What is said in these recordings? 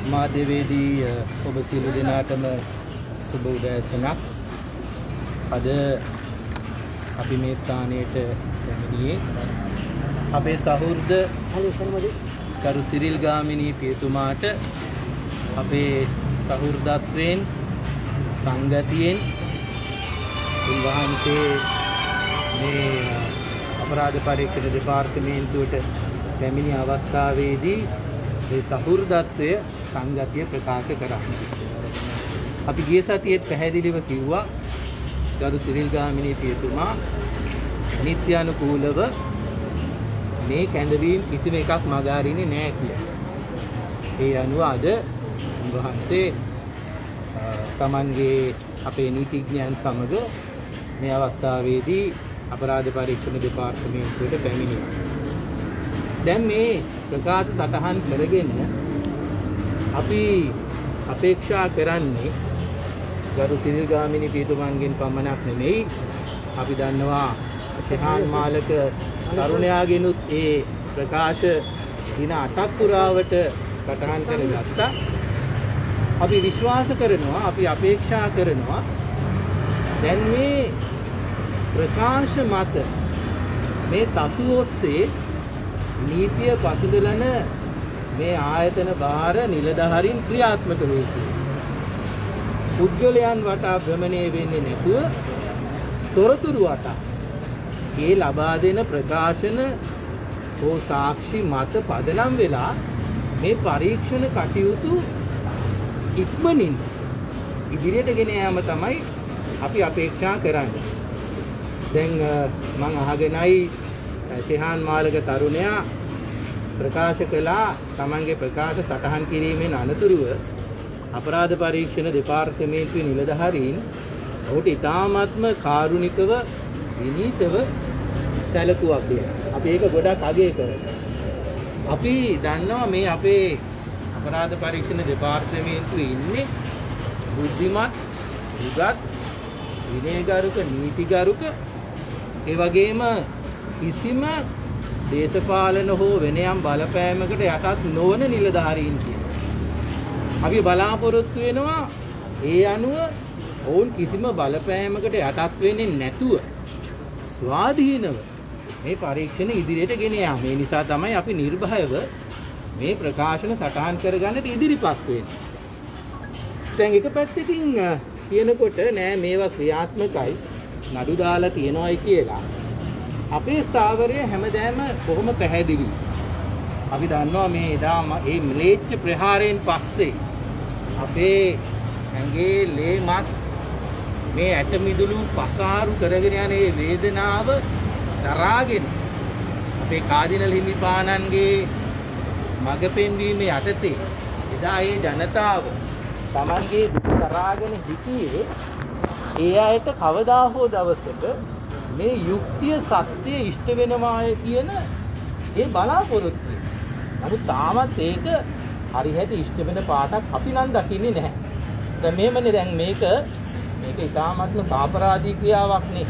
මාධ්‍යවේදී ඔබ සියලු දෙනාටම සුබ උදෑසනක්. අද අපි මේ ස්ථානයට පැමිණියේ අපේ සහෘද කරු සිරිල් ගාමිණී පියතුමාට අපේ සහෘදත්වයෙන් සංගතියෙන් උන්වහන්සේ මේ අපරාධ පරීක්ෂණ දෙපාර්තමේන්තුවට පැමිණි අවස්ථාවේදී මේ සහෘදත්වය සංගතිය ප්‍රකාශ කරා. අපි ගිය සතියේ පැහැදිලිව කිව්වා ගරු සිරිල් ගාමිණී පියතුමා නිත්‍යානුකූලව මේ කැඳවීම් කිසිම එකක් මග අරින්නේ නැහැ කියලා. ඒ අනුව අද උන්වහන්සේ තමන්ගේ අපේ නීතිඥයන් සමග මේ අවස්ථාවේදී අපරාධ පරීක්ෂණ දෙපාර්තමේන්තුවට පැමිණියා. දැන් මේ ප්‍රකාශ සටහන් කරගෙන අපි අපේක්ෂා කරන්නේ ගරු සිරිල් ගාමිණී පියතුමන්ගෙන් පමණක් නෙමෙයි, අපි දන්නවා ශෙහාන් මාලක තරුණයාගෙනුත් ඒ ප්‍රකාශ දින 8ක් පුරාවට සටහන් කරගත්තා. අපි විශ්වාස කරනවා, අපි අපේක්ෂා කරනවා දැන් මේ ප්‍රකාශ මත මේ තතු ඔස්සේ නීතිය පසුබලන මේ ආයතන බාහිර නිලධාරීන් ක්‍රියාත්මක වේ කියලා. පුද්ගලයන් වටා භ්‍රමණය වෙන්නේ නැතුව තොරතුරු වටා ඒ ලබා දෙන ප්‍රකාශන හෝ සාක්ෂි මත පදනම් වෙලා මේ පරීක්ෂණ කටයුතු ඉක්මනින් ඉදිරියට ගෙන යාම තමයි අපි අපේක්ෂා කරන්නේ. දැන් මම අහගෙනයි ශෙහාන් මාලක තරුණයා ප්‍රකාශ කළා තමන්ගේ ප්‍රකාශ සටහන් කිරීමෙන් අනතුරුව අපරාධ පරීක්ෂණ දෙපාර්තමේන්තුවේ නිලධාරීන් ඔහුට ඉතාමත්ම කාරුණිකව විනීතව සැලකුවා කියලා. අපි ඒක ගොඩක් අගය කරනවා. අපි දන්නවා මේ අපේ අපරාධ පරීක්ෂණ දෙපාර්තමේන්තුවේ ඉන්නේ බුද්ධිමත්, උගත්, විනයගරුක, නීතිගරුක, ඒ වගේම කිසිම දේශපාලන හෝ වෙන යම් බලපෑමකට යටත් නොවන නිලධාරීන් කියලා. අපි බලාපොරොත්තු වෙනවා ඒ අනුව ඔවුන් කිසිම බලපෑමකට යටත් වෙන්නේ නැතුව ස්වාධීනව මේ පරීක්ෂණ ඉදිරියට ගෙන යාම. ඒ නිසා තමයි අපි නිර්භයව මේ ප්‍රකාශන සටහන් කරගන්නට ඉදිරිපත් වෙන්නේ. දැන් එක පැත්තකින් කියනකොට නෑ මේවා ක්‍රියාත්මකයි නඩු දාලා තියනවායි කියලා. අපේ ස්ථාවරය හැමදාම කොහොම පැහැදිලි. අපි දන්නවා මේ එදා මේ ම්ලේච්ඡ ප්‍රහාරයෙන් පස්සේ අපේ ඇඟේ ලේ මස් මේ ඇට මිදුළු පසාරු කරගෙන යන මේ වේදනාව දරාගෙන අපේ කාදිනල් හිමිපාණන්ගේ මඟ පෙන්වීම යටතේ එදා ඒ ජනතාව තමන්ගේ දුක දරාගෙන සිටියේ ඒ අයට කවදා හෝ දවසක මේ යුක්තිය සත්‍ය ඉෂ්ට වෙනවාය කියන ඒ බලාපොරොත්තුව. නමුත් තාමත් ඒක හරියට ඉෂ්ට වෙන පාටක් අපි නම් දකින්නේ නැහැ. දැන් මෙහෙමනේ දැන් මේක ඉතාමත්ම සාපරාධී ක්‍රියාවක් නේ.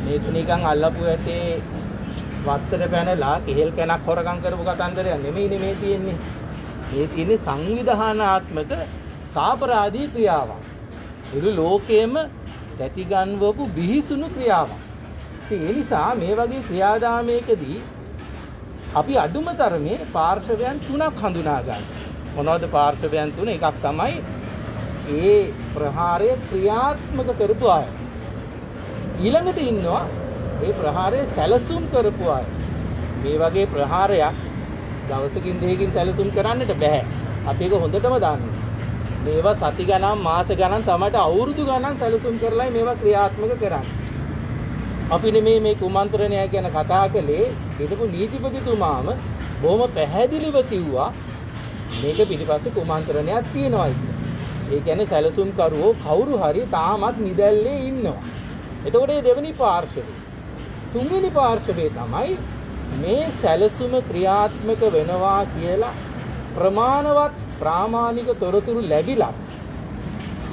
මේක නිකන් අල්ලපු ඇටේ වත්තට පැනලා කෙහෙල් කනක් හොරගම් කරපු කතන්දරයක් නෙමෙයිනේ මේ තියෙන්නේ. මේ තියෙන්නේ සංවිධානාත්මක සාපරාධී ක්‍රියාවක්. මුළු ලෝකෙම තැති ගන්වපු බිහිසුණු ක්‍රියාවක්. ඒ නිසා මේ වගේ ක්‍රියාදාමයකදී අපි අදුම තරමේ පාර්ශවයන් තුනක් හඳුනා ගන්න. මොනවද පාර්ශවයන් තුන? එකක් තමයි ඒ ප්‍රහාරය ක්‍රියාත්මක කරපු අය. ඊළඟට ඉන්නවා ඒ ප්‍රහාරය සැලසුම් කරපු අය. මේ වගේ ප්‍රහාරයක් දවසකින් දෙකකින් සැලසුම් කරන්නට බෑ. අපි ඒක හොඳටම දන්නවා. මේවා සති ගණන්, මාස ගණන්, සමහරට අවුරුදු ගණන් සැලසුම් කරලායි මේවා ක්‍රියාත්මක කරන්නේ. අපි නෙමේ මේ කුමන්ත්‍රණය ගැන කතා කළේ. හිටපු නීතිපතිතුමාම බොහොම පැහැදිලිව කිව්වා මේක පිටිපස්සේ කුමන්ත්‍රණයක් තියෙනවා කියලා. ඒ කියන්නේ සැලසුම් කරුවෝ කවුරු හරි තාමත් නිදැල්ලේ ඉන්නවා. එතකොට මේ දෙවෙනි පාර්ශවය. තුන්වෙනි පාර්ශවය තමයි මේ සැලසුම ක්‍රියාත්මක වෙනවා කියලා ප්‍රමාණවත් ප්‍රාමාණික තොරතුරු ලැබිලා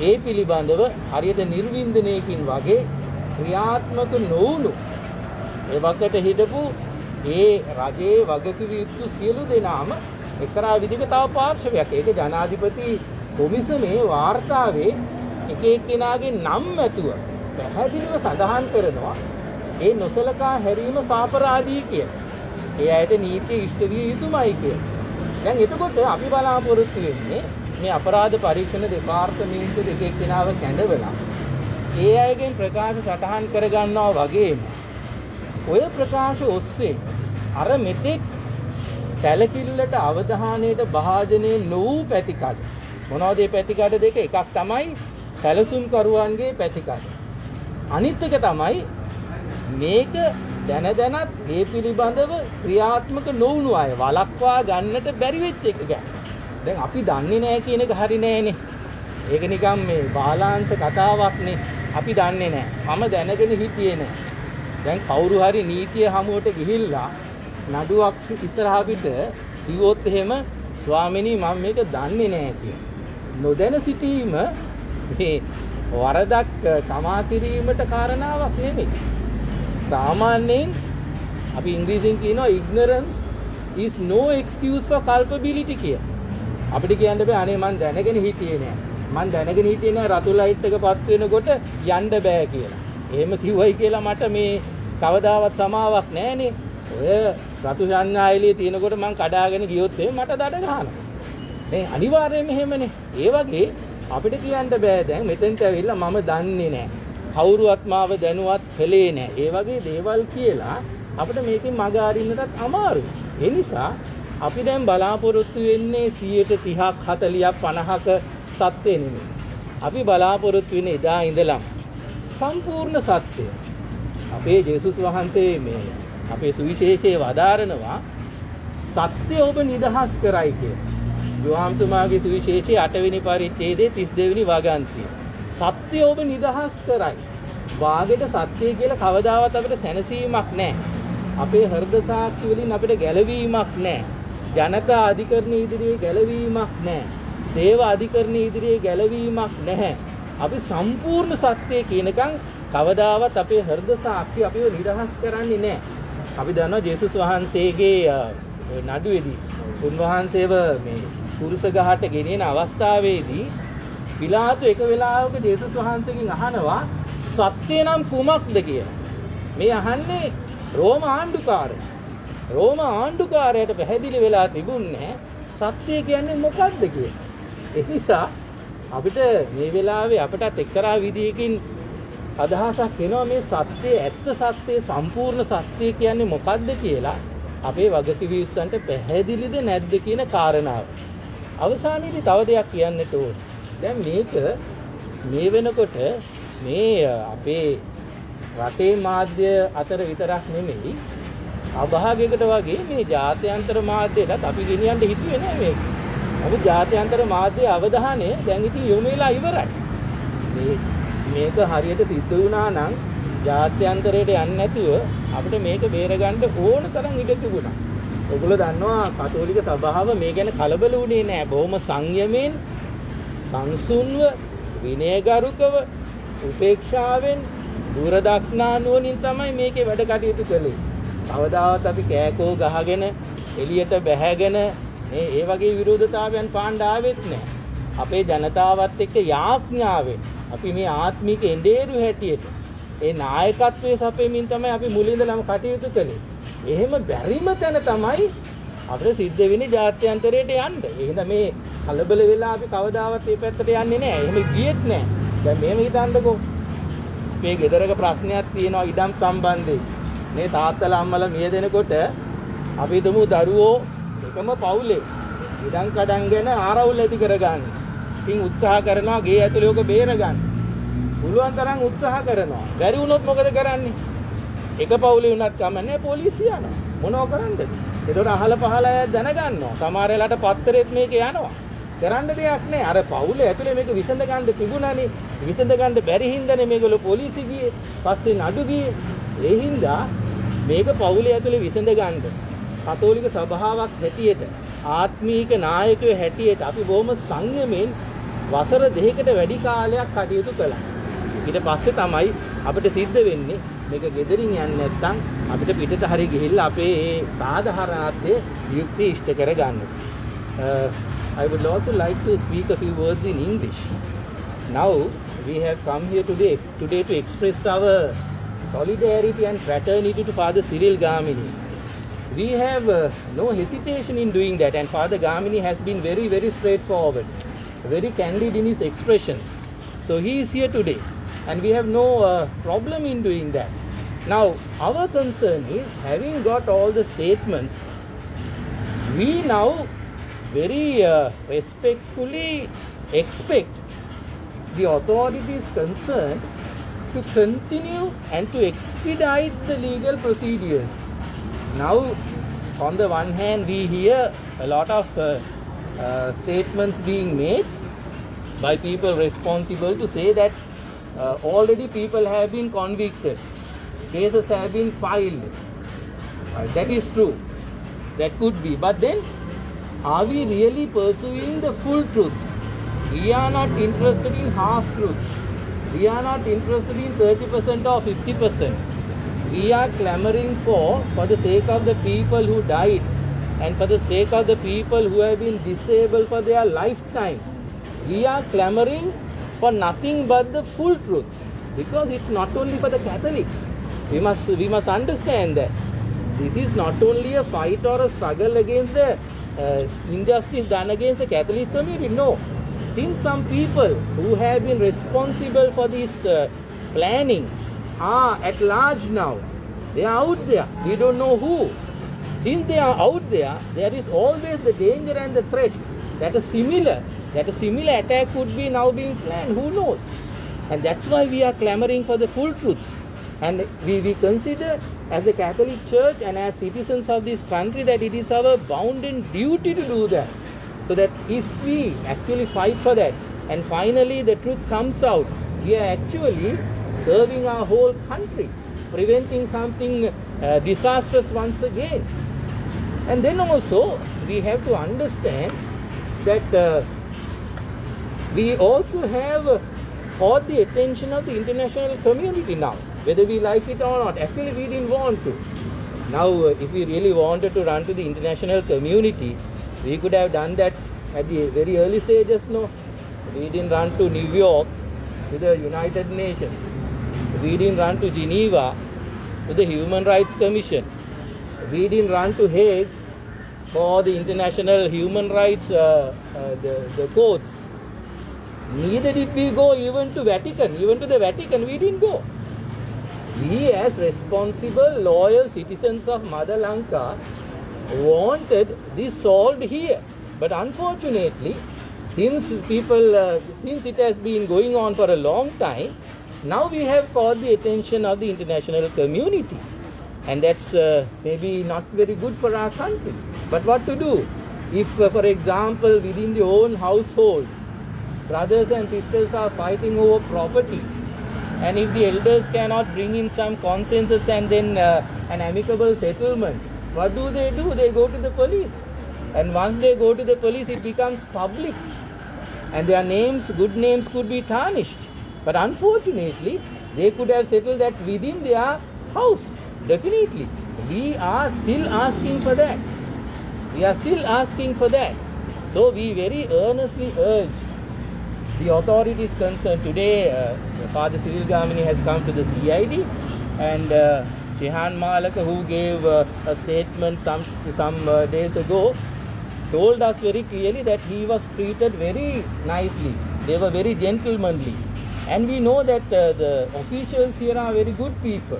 ඒ පිළිබඳව හරියට නිර්වින්දනයකින් වගේ ක්‍රියාත්මක නොවුණු ඒ වකට හිටපු ඒ රජයේ වගකිව යුතු සියලු දෙනාම එක්තරා විදිහක තව පාර්ශවයක්. ඒක ජනාධිපති කොමිසමේ වාර්තාවේ එක එක්කෙනාගේ නම් ඇතුව පැහැදිලිව සඳහන් කරනවා ඒ නොසලකා හැරීම සාපරාධී කියලා. ඒ ඇයට නීතිය ඉෂ්ට විය යුතුමයි කියලා. දැන් එතකොට අපි බලාපොරොත්තු වෙන්නේ මේ අපරාධ පරීක්ෂණ දෙපාර්තමේන්තුවේ එක එක්කෙනාව කැඳවලා ඒ අයගෙන් ප්‍රකාශ සටහන් කරගන්නවා වගේම ඔය ප්‍රකාශ ඔස්සේ අර මෙතෙක් සැලකිල්ලට අවධානයට භාජනය නොවූ පැතිකඩ මොනවද මේ පැතිකඩ දෙක? එකක් තමයි සැලසුම්කරුවන්ගේ පැතිකඩ. අනිත් එක තමයි මේක දැන දැනත් ඒ පිළිබඳව ක්‍රියාත්මක නොවුණු අය වළක්වා ගන්නට බැරි වෙච්ච එක ගැන. දැන් අපි දන්නේ නැහැ කියන එක හරි නෑනේ. ඒක නිකන් මේ බාලාංශ කතාවක් නේ. අපි දන්නේ නැහැ. මම දැනගෙන හිටියේ නැහැ. දැන් කවුරු හරි නීතිය හමුවට ගිහිල්ලා නඩුවක් ඉස්සරහා පිට කිව්වොත් එහෙම ස්වාමිනී මම මේක දන්නේ නැහැ කියලා. නොදැන සිටීම මේ වරදක් කමා කිරීමට කාරණාවක් නෙමෙයි. සාමාන්‍යයෙන් අපි ඉංග්‍රීසියෙන් කියනවා ignorance is no excuse for culpability කියලා. අපිට කියන්න බෑ අනේ මං දැනගෙන හිටියේ නෑ. මං දැනගෙන හිටියේ නෑ රතු ලයිට් එක පත් වෙනකොට යන්න බෑ කියලා. එහෙම කිව්වයි කියලා මට මේ කවදාවත් සමාවක් නෑනේ. ඔය රතු ශාන්නායිලිය තියෙනකොට මං කඩාගෙන ගියොත් මට දඩ ගහනවා. නේ අනිවාර්යයෙන්ම එහෙමනේ. ඒ වගේ අපිට කියන්න බෑ දැන් මෙතෙන්ට ඇවිල්ලා මම දන්නේ නෑ. කවුරුවත් මාව දැනුවත් කළේ නෑ. ඒ වගේ දේවල් කියලා අපිට මේකෙන් මග අරින්නටත් අමාරුයි. ඒ නිසා අපි දැන් බලාපොරොත්තු වෙන්නේ 30%ක් 40ක් 50ක සත්‍ය නෙමෙයි. අපි බලාපොරොත්තු වෙන්නේ එදා ඉඳලම සම්පූර්ණ සත්‍ය. අපේ ජේසුස් වහන්සේ මේ අපේ සුවිශේෂයේ වදාරනවා සත්‍ය ඔබ නිදහස් කරයි කියලා. යෝහම්තුමාගේ සුවිශේෂයේ 8 වෙනි පරිච්ඡේදයේ 32 වෙනි වගන්තිය. සත්‍ය ඔබ නිදහස් කරයි. වාගෙට සත්‍ය කියලා කවදාවත් අපිට සැනසීමක් නැහැ. අපේ හෘද සාක්ෂි වලින් අපිට ගැලවීමක් නැහැ. ජනතා අධිකරණ ඉදිරියේ ගැලවීමක් නැහැ. දේව අධිකරණ ඉදිරියේ ගැලවීමක් නැහැ. අපි සම්පූර්ණ සත්‍ය කියනකම් කවදාවත් අපේ හෘද සාක්ෂි අපිව නිදහස් කරන්නේ නැහැ. අපි දන්නවා ජේසුස් වහන්සේගේ නඩුවේදී උන්වහන්සේව මේ කුරුස ගහට ගෙනියන අවස්ථාවේදී පිලාතු එක වෙලාවක ජේසුස් වහන්සේගෙන් අහනවා සත්‍ය නම් කුමක්ද කියලා. මේ අහන්නේ රෝම ආණ්ඩුකාරයා. රෝම ආණ්ඩුකාරයාට පැහැදිලි වෙලා තිබුණේ සත්‍ය කියන්නේ මොකක්ද කියලා. ඒ නිසා අපිට මේ වෙලාවේ අපටත් එක්තරා විදියකින් අදහසක් එනවා මේ සත්‍ය ඇත්ත සත්‍ය සම්පූර්ණ සත්‍ය කියන්නේ මොකක්ද කියලා අපේ වගකිවියුත්තන්ට පැහැදිලිද නැද්ද කියන කාරණාව. අවසානයේදී තව දෙයක් කියන්නට ඕන. දැන් මේක මේ වෙනකොට මේ අපේ රටේ මාධ්‍ය අතර විතරක් නෙමෙයි අභාගයකට වගේ මේ ජාත්‍යන්තර මාධ්‍යයටත් අපි ගෙනියන්න හිතුවේ නෑ මේක. නමුත් ජාත්‍යන්තර මාධ්‍ය අවධානය දැන් ඉතින් යොමු වෙලා ඉවරයි. මේක හරියට සිද්ධ වුණා නම් ජාත්‍යන්තරයට යන්නේ නැතුව අපිට මේක බේරගන්න ඕන තරම් ඉඩ තිබුණා. ඔයගොල්ලෝ දන්නවා කතෝලික සභාව මේ ගැන කලබල වුණේ නෑ. බොහොම සංයමයෙන්, සංසුන්ව, විනයගරුකව, උපේක්ෂාවෙන්, දුරදක්නා නුවණින් තමයි මේකේ වැඩ කටයුතු කළේ. කවදාවත් අපි කෑකෝ ගහගෙන එළියට බැහැගෙන මේ ඒ වගේ විරෝධතාවයන් පාණ්ඩ ආවෙත් නෑ. අපේ ජනතාවත් එක්ක යාඥාවෙන් අපි මේ ආත්මික එඬේරු හැටියට ඒ නායකත්වයේ සපෙමින් තමයි අපි මුලින්දලම කටයුතු කළේ. එහෙම බැරිම තැන තමයි අපිට සිද්ධ වෙන්නේ ජාත්‍යන්තරයට යන්න. ඒ හින්දා මේ කලබල වෙලා අපි කවදාවත් මේ පැත්තට යන්නේ නැහැ. එහෙම ගියෙත් නැහැ. දැන් මෙහෙම හිතන්නකෝ. මේ ගෙදරක ප්‍රශ්නයක් තියෙනවා ඉඩම් සම්බන්ධයෙන්. මේ තාත්තලා අම්මලා මිය දෙනකොට අපි හිතමු දරුවෝ එකම පවුලේ ඉඩම් කඩම් ගැන ආරවුල් ඇති කරගන්න. ඉතින් උත්සාහ කරනවා ගේ ඇතුලේ ඔක බේරගන්න. පුළුවන් තරම් උත්සාහ කරනවා. බැරි වුණොත් මොකද කරන්නේ? එක පවුලේ වුණත් කමන්නේ පොලිසිය යනවා. මොනව කරන්නද? ඒතකොට අහල පහල අය දැනගන්නවා. සමහර වෙලාවට පත්තරෙත් මේක යනවා. කරන්න දෙයක් නැහැ. අර පවුලේ ඇතුලේ මේක විසඳ ගන්න තිබුණානේ. විසඳ ගන්න බැරි හින්දානේ මේගොල්ලෝ පොලිසිය ගියේ. පස්සේ නඩු ගියේ. ඒ හින්දා මේක පවුලේ ඇතුලේ විසඳ ගන්න කතෝලික සභාවක් හැටියට ආත්මීක නායකයෝ හැටියට අපි බොහොම සංයමයෙන් වසර 2කට වැඩි කාලයක් කටයුතු කළා. ඊට පස්සේ තමයි අපිට සිද්ධ වෙන්නේ මේක ගෙදරින් යන්නේ නැත්නම් අපිට පිටට හරි ගිහිල්ලා අපේ මේ සාධාරණත්වයේ යුක්තිය ඉෂ්ට කරගන්න. I would also like to speak a few words in English. Now, we have come here today to express our solidarity and fraternity to Father Cyril Gamini. We have no hesitation in doing that, and Father Gamini has been very, very straightforward, very candid in his expressions. So he is here today, and we have no problem in doing that. Now, our concern is, having got all the statements, we now very respectfully expect the authorities concerned to continue and to expedite the legal procedures. Now, on the one hand, we hear a lot of statements being made by people responsible to say that already people have been convicted, cases have been filed. That is true. That could be. But then, are we really pursuing the full truths? We are not interested in half truths. We are not interested in 30% or 50%. We are clamoring for the sake of the people who died and for the sake of the people who have been disabled for their lifetime. We are clamoring for nothing but the full truth, because it's not only for the Catholics. We must understand that this is not only a fight or a struggle against the injustice done against the Catholic community. No. Since some people who have been responsible for this planning are at large now, they are out there. We don't know who. Since they are out there, there is always the danger and the threat that a similar attack could be now being planned. Who knows? And that's why we are clamoring for the full truths. And we consider, as the Catholic Church and as citizens of this country, that it is our bounden duty to do that. So that if we actually fight for that and finally the truth comes out, we are actually serving our whole country, preventing something disastrous once again. And then also we have to understand that we also have caught the attention of the international community now, whether we like it or not. Actually, we didn't want to. Now, if we really wanted to run to the international community, we could have done that at the very early stages. No, we didn't run to New York, to the United Nations. We didn't run to Geneva, to the Human Rights Commission. We didn't run to Hague for the international human rights, the courts. Neither did we go even to Vatican. Even to the Vatican, we didn't go. We, as responsible, loyal citizens of Mother Lanka, wanted this solved here. But unfortunately, since it has been going on for a long time, now we have caught the attention of the international community. And that's maybe not very good for our country. But what to do? If, for example, within the own household, brothers and sisters are fighting over property, and if the elders cannot bring in some consensus and then an amicable settlement, what do? They go to the police. And once they go to the police, it becomes public. And their names, good names, could be tarnished. But unfortunately, they could have settled that within their house. Definitely. We are still asking for that. So we very earnestly urge the authorities concerned. Today, Father Cyril Gamini has come to the CID, and Jehan Malaka, who gave a statement some days ago, told us very clearly that he was treated very nicely. They were very gentlemanly. And we know that the officials here are very good people.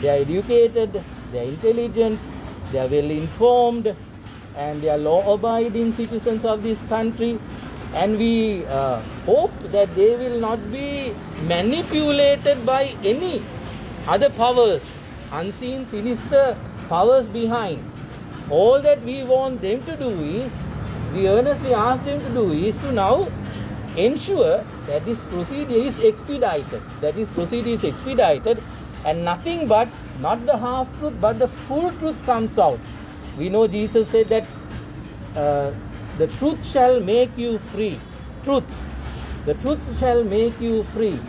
They are educated, they are intelligent, they are well informed, and they are law-abiding citizens of this country. And we hope that they will not be manipulated by any other powers, unseen, sinister powers behind. All that we want them to do is, we earnestly ask them to do is to now ensure that this procedure is expedited. And nothing but, not the half truth, but the full truth comes out. We know Jesus said that the truth shall make you free. The truth shall make you free.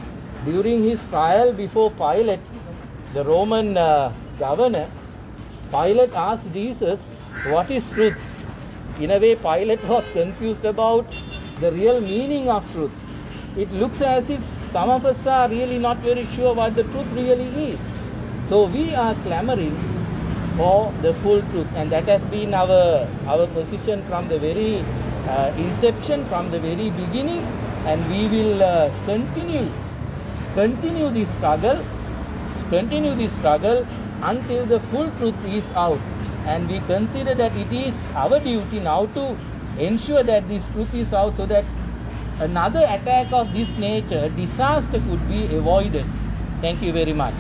During his trial before Pilate, the Roman governor, Pilate asked Jesus, what is truth? In a way, Pilate was confused about the real meaning of truth. It looks as if some of us are really not very sure what the truth really is. So we are clamoring for the full truth, and that has been our position from the very inception, from the very beginning, and we will continue this struggle until the full truth is out. And we consider that it is our duty now to ensure that this truth is out, so that another attack of this nature, disaster, could be avoided. Thank you very much.